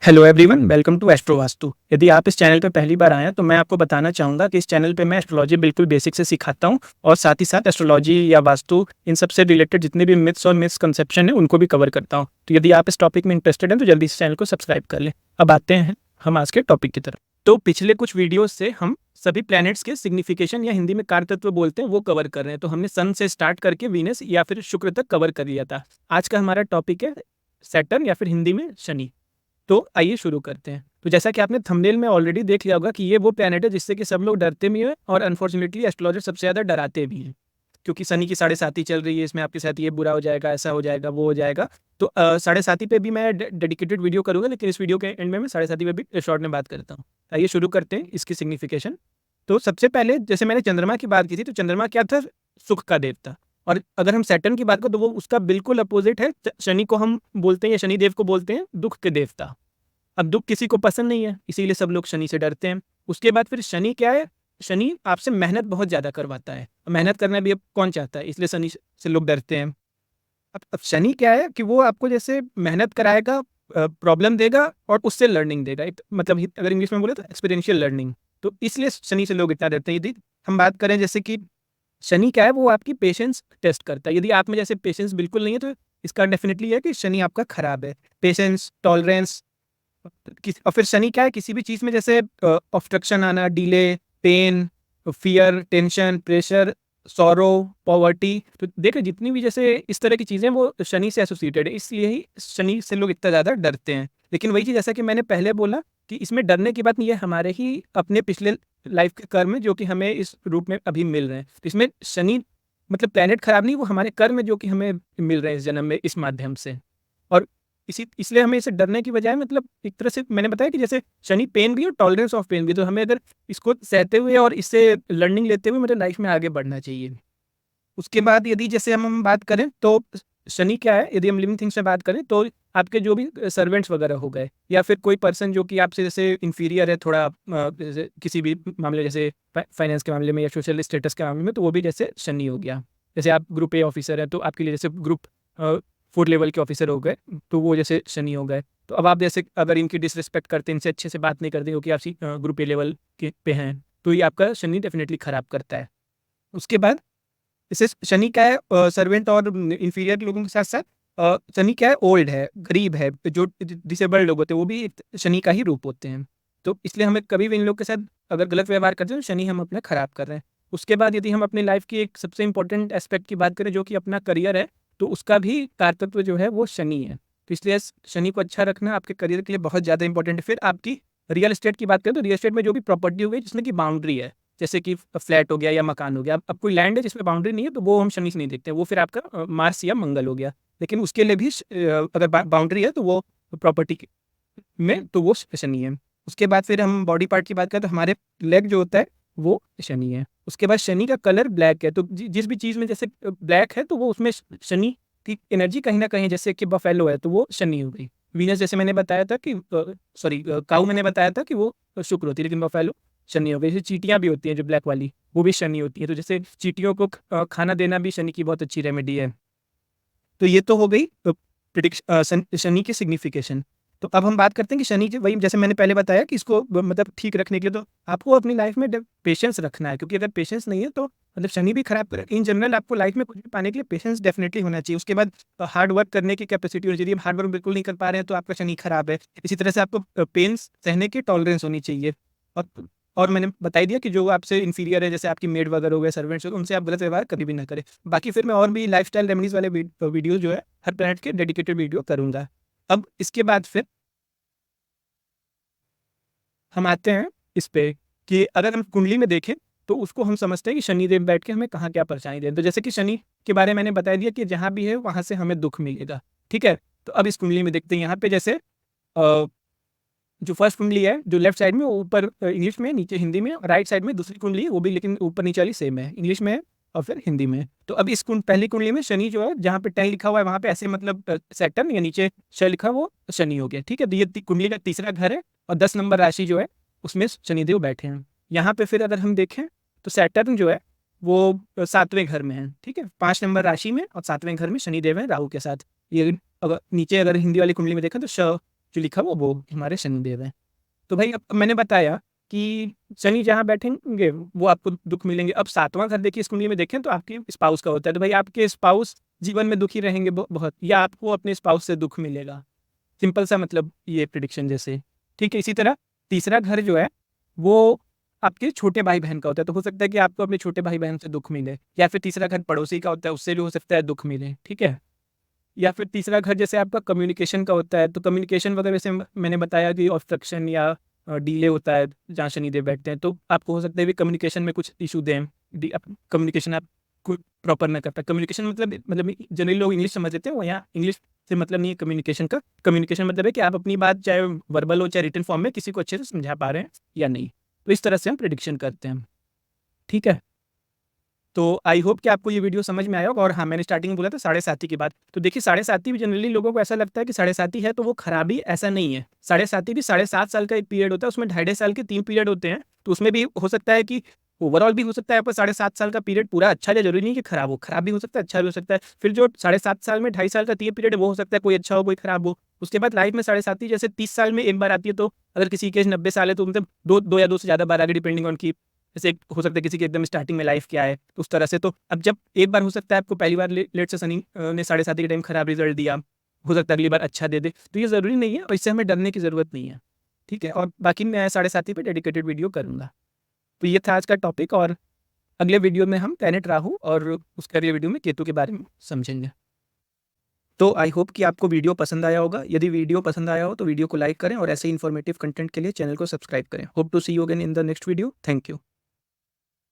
Hello everyone, welcome to astro Vastu. यदि आप इस चैनल पर पहली बार आए हैं तो मैं आपको बताना चाहूँगा कि इस चैनल पे मैं एस्ट्रोलॉजी बिल्कुल बेसिक से सिखाता हूँ और साथ ही साथ एस्ट्रोलॉजी या वास्तु इन सब से रिलेटेड जितने भी मिथ्स और मिसकंसेप्शन हैं उनको भी कवर करता हूँ। तो यदि आप इस टॉपिक में इंटरेस्टेड हैं तो जल्दी इस चैनल को सब्सक्राइब कर लें। अब आते हैं हम आज के टॉपिक की तरफ। तो पिछले कुछ वीडियोज़ से हम सभी प्लैनेट्स के सिग्निफिकेशन या हिंदी में कारतत्व बोलते हैं वो कवर कर रहे हैं। तो हमने सन से स्टार्ट करके वीनस या फिर शुक्र तक कवर कर लिया था। आज का हमारा टॉपिक है सैटर्न या फिर हिंदी में शनि। तो आइए शुरू करते हैं। तो जैसा कि आपने थंबनेल में ऑलरेडी देख लिया होगा कि ये वो प्लैनेट है जिससे कि सब लोग डरते भी हैं और अनफॉर्चुनेटली एस्ट्रोलॉजर सबसे ज़्यादा डराते भी हैं। क्योंकि शनि की साढ़े साती चल रही है, इसमें आपके साथ ये बुरा हो जाएगा, ऐसा हो जाएगा, वो हो जाएगा। तो साढ़े साती पे भी मैं डेडिकेटेड वीडियो करूँगा, लेकिन इस वीडियो के एंड में मैं साढ़े साती पे भी शॉर्ट में बात करता हूँ। आइए शुरू करते हैं इसकी सिग्निफिकेशन। तो सबसे पहले जैसे मैंने चंद्रमा की बात की थी, तो चंद्रमा क्या था? सुख का देवता। और अगर हम सैटर्न की बात करें तो वो उसका बिल्कुल अपोजिट है। शनि को हम बोलते हैं या शनि देव को बोलते हैं दुख के देवता। अब दुःख किसी को पसंद नहीं है, इसीलिए सब लोग शनि से डरते हैं। उसके बाद फिर शनि क्या है? शनि आपसे मेहनत बहुत ज़्यादा करवाता है। मेहनत करना भी अब कौन चाहता है? इसलिए शनि से लोग डरते हैं। अब शनि क्या है कि वो आपको जैसे मेहनत कराएगा, प्रॉब्लम देगा और उससे लर्निंग देगा। एक मतलब अगर इंग्लिश में बोले तो एक्सपीरियंशियल लर्निंग। तो इसलिए शनि से लोग इतना डरते हैं। यदि हम बात करें जैसे कि शनि क्या है? वो आपकी पेशेंस टेस्ट करता है। यदि आप में जैसे पेशेंस बिल्कुल नहीं है तो इसका डेफिनिटली है कि शनि आपका खराब है। पेशेंस, टॉलरेंस और फिर शनि क्या है? किसी भी चीज़ में जैसे ऑब्स्ट्रक्शन आना, delay, pain, fear, tension, pressure, sorrow, poverty. तो देखिए जितनी भी जैसे इस तरह की चीज़ें वो शनि से एसोसिएटेड है, इसलिए ही शनि से लोग इतना ज़्यादा डरते हैं। लेकिन वही चीज़ जैसा कि मैंने पहले बोला कि इसमें डरने की बात नहीं है, हमारे ही अपने पिछले लाइफ़ के कर्म है जो कि हमें इस रूप में अभी मिल रहे हैं। तो इसमें शनि मतलब प्लैनेट खराब नहीं, वो हमारे कर्म है जो कि हमें मिल रहे हैं इस जन्म में इस माध्यम से। और इसलिए हमें इसे डरने की बजाय मतलब एक तरह से मैंने बताया कि जैसे शनि पेन भी और टॉलरेंस ऑफ पेन भी, तो हमें अगर इसको सहते हुए और इससे लर्निंग लेते हुए मतलब लाइफ में आगे बढ़ना चाहिए। उसके बाद यदि जैसे हम बात करें तो शनि क्या है? यदि हम लिविंग थिंग्स में बात करें तो आपके जो भी सर्वेंट्स वगैरह हो गए या फिर कोई पर्सन जो कि आपसे जैसे इंफीरियर है थोड़ा, जैसे किसी भी मामले जैसे फाइनेंस के मामले में या सोशल स्टेटस के मामले में, तो वो भी जैसे शनि हो गया। जैसे आप ग्रुप ए ऑफिसर हैं तो आपके लिए जैसे ग्रुप 4 लेवल के ऑफिसर हो गए, तो वो जैसे शनि हो गए। तो अब आप जैसे अगर इनकी डिसरिस्पेक्ट करते हैं, इनसे अच्छे से बात नहीं करते क्योंकि आप ग्रुप ए लेवल के पे हैं, तो ये आपका शनि डेफिनिटली खराब करता है। उसके बाद जैसे शनि क्या है? सर्वेंट और इंफीरियर लोगों के साथ-साथ शनि क्या है? ओल्ड है, गरीब है, जो डिसेबल्ड लोग होते हैं वो भी एक शनि का ही रूप होते हैं। तो इसलिए हमें कभी भी इन लोग के साथ अगर गलत व्यवहार करते हैं तो शनि हम अपना खराब कर रहे हैं। उसके बाद यदि हम अपनी लाइफ की एक सबसे इम्पोर्टेंट एस्पेक्ट की बात करें जो कि अपना करियर है, तो उसका भी कारतत्व जो है वो शनि है। तो इसलिए शनि को अच्छा रखना आपके करियर के लिए बहुत ज़्यादा इम्पोर्टेंट है। फिर आपकी रियल एस्टेट की बात करें तो रियल एस्टेट में जो भी प्रॉपर्टी हो गई जिसमें कि बाउंड्री है, जैसे कि फ्लैट हो गया या मकान हो गया। अब कोई लैंड है जिसमें बाउंड्री नहीं है तो वो हम शनि से नहीं देखते, वो फिर आपका मार्स या मंगल हो गया। लेकिन उसके लिए भी अगर बाउंड्री है तो वो प्रॉपर्टी में तो वो शनि है। उसके बाद फिर हम बॉडी पार्ट की बात करें तो हमारे लेग जो होता है वो शनि है। उसके बाद शनि का कलर ब्लैक है, तो जिस भी चीज़ में जैसे ब्लैक है तो वो उसमें शनि की एनर्जी कहीं ना कहीं, जैसे कि बफेलो है तो वो शनि हो गई। वीनस जैसे मैंने बताया था कि सॉरी, काऊ मैंने बताया था कि वो शुक्र होती है, लेकिन बफेलो शनि हो गई। जैसे चींटियाँ भी होती हैं जो ब्लैक वाली, वो भी शनि होती है। तो जैसे चींटियों को खाना देना भी शनि की बहुत अच्छी रेमेडी है। तो ये तो हो गई शनि की सिग्निफिकेशन। तो अब हम बात करते हैं कि शनि जी वही जैसे मैंने पहले बताया कि इसको मतलब ठीक रखने के लिए तो आपको अपनी लाइफ में पेशेंस रखना है, क्योंकि अगर पेशेंस नहीं है तो मतलब शनि भी खराब करेगा। इन जनरल आपको लाइफ में कुछ भी पाने के लिए पेशेंस डेफिनेटली होना चाहिए। उसके बाद हार्ड वर्क करने की कैपेसिटी होनी चाहिए। यदि आप हार्ड वर्क बिल्कुल नहीं कर पा रहे हैं तो आपका शनि खराब है। इसी तरह से आपको पेन्स सहने की टॉलरेंस होनी चाहिए। और और मैंने बता ही दिया कि जो आपसे इंफीरियर है, जैसे आपकी मेड वगैरह हो गए, सर्वेंट्स हो गए, उनसे आप गलत व्यवहार कभी भी ना करें। बाकी फिर मैं और भी लाइफ़स्टाइल रेमेडीज़ वाले वीडियो जो है हर प्लैनेट के डेडिकेटेड वीडियो करूँगा। अब इसके बाद फिर हम आते हैं इस पे कि अगर हम कुंडली में देखें तो उसको हम समझते हैं कि शनिदेव बैठ के हमें कहाँ क्या परेशानी दे रहे हैं। तो जैसे कि शनि के बारे में मैंने बता दिया कि जहाँ भी है वहाँ से हमें दुःख मिलेगा, ठीक है? तो अब इस कुंडली में देखते हैं, यहाँ पे जैसे जो फर्स्ट कुंडली है, जो लेफ्ट साइड में वो ऊपर इंग्लिश में, नीचे हिंदी में, और राइट साइड में दूसरी कुंडली है, वो भी लेकिन ऊपर-नीचे वाली सेम है, इंग्लिश में है और फिर हिंदी में है। तो अब इस पहली कुंडली में शनि जो है, जहाँ पे 10 लिखा हुआ है वहाँ पे ऐसे मतलब सैटर्न या नीचे श लिखा वो शनि हो गया, ठीक है? तो ये कुंडली का तीसरा घर है और 10 नंबर राशि जो है उसमें शनिदेव बैठे हैं। यहाँ पे फिर अगर हम देखें तो सैटर्न जो है वो 7वें घर में है, ठीक है? 5 नंबर राशि में और 7वें घर में शनिदेव हैं राहु के साथ। ये अगर नीचे अगर हिंदी वाली कुंडली में देखें तो जो लिखा हुआ वो हमारे शनिदेव हैं। तो भाई अब मैंने बताया कि शनि जहाँ बैठेंगे वो आपको दुःख मिलेंगे। अब 7वाँ घर देखिए इस कुंडली में देखें तो आपके स्पाउस का होता है, तो भाई आपके स्पाउस जीवन में दुखी रहेंगे बहुत, या आपको अपने स्पाउस से दुःख मिलेगा। सिंपल सा मतलब ये प्रेडिक्शन जैसे, ठीक है। इसी तरह तीसरा घर जो है वो आपके छोटे भाई-बहन का होता है, तो हो सकता है कि आपको अपने छोटे भाई-बहन से दुःख मिले, या फिर तीसरा घर पड़ोसी का होता है, उससे भी हो सकता है दुःख मिले, ठीक है। या फिर तीसरा घर जैसे आपका कम्युनिकेशन का होता है, तो कम्युनिकेशन वगैरह जैसे मैंने बताया कि ऑब्स्ट्रक्शन या डिले होता है जहाँ शनिदेव बैठते हैं, तो आपको हो सकता है भी कम्युनिकेशन में कुछ इशू दें। कम्युनिकेशन आप कोई प्रॉपर ना कर पाए। कम्युनिकेशन मतलब जनरली लोग इंग्लिश समझ लेते हैं, वो यहाँ इंग्लिश से मतलब नहीं है कम्युनिकेशन का। कम्युनिकेशन मतलब है कि आप अपनी बात चाहे वर्बल हो चाहे रिटन फॉर्म में किसी को अच्छे से समझा पा रहे हैं या नहीं। तो इस तरह से हम प्रेडिक्शन करते हैं, ठीक है। तो आई होप कि आपको ये वीडियो समझ में आया होगा। और हाँ, मैंने स्टार्टिंग में बोला था साढ़े साती की बात। तो देखिए साढ़े साती भी जनरली लोगों को ऐसा लगता है कि साढ़े साती है तो वो खराबी, ऐसा नहीं है। साढ़े साती भी 7.5 साल का एक पीरियड होता है, उसमें 2.5 साल के 3 पीरियड होते हैं। तो उसमें भी हो सकता है कि ओवरऑल भी हो सकता है आपका 7.5 साल का पीरियड पूरा अच्छा जाए, ज़रूरी नहीं कि खराब हो। खराब भी हो सकता है, अच्छा भी हो सकता है। फिर जो 7.5 साल में 2.5 साल का 3 पीरियड है वो हो सकता है कोई अच्छा हो, कोई खराब हो। उसके बाद लाइफ में साढ़े साती जैसे 30 साल में एक बार आती है, तो अगर किसी की एज 90 साल है तो मतलब 2 या 2 से ज़्यादा बार आ गई, डिपेंडिंग ऑन की जैसे हो सकता है किसी की एकदम स्टार्टिंग में लाइफ क्या है, तो उस तरह से। तो अब जब एक बार हो सकता है आपको पहली बार लेट से शनि ने साढ़े साती के टाइम खराब रिजल्ट दिया, हो सकता है अगली बार अच्छा दे दे, तो ये ज़रूरी नहीं है और इससे हमें डरने की ज़रूरत नहीं है, ठीक है। और बाकी मैं साढ़े साती पे डेडिकेटेड वीडियो करूँगा। तो ये था आज का टॉपिक, और अगले वीडियो में हम प्लैनेट राहु और उसके अगले वीडियो में केतु के बारे में समझेंगे। तो आई होप कि आपको वीडियो पसंद आया होगा। यदि वीडियो पसंद आया हो तो वीडियो को लाइक करें और ऐसे ही इन्फॉर्मेटिव कंटेंट के लिए चैनल को सब्सक्राइब करें। Hope to see you again in the next video. Thank you.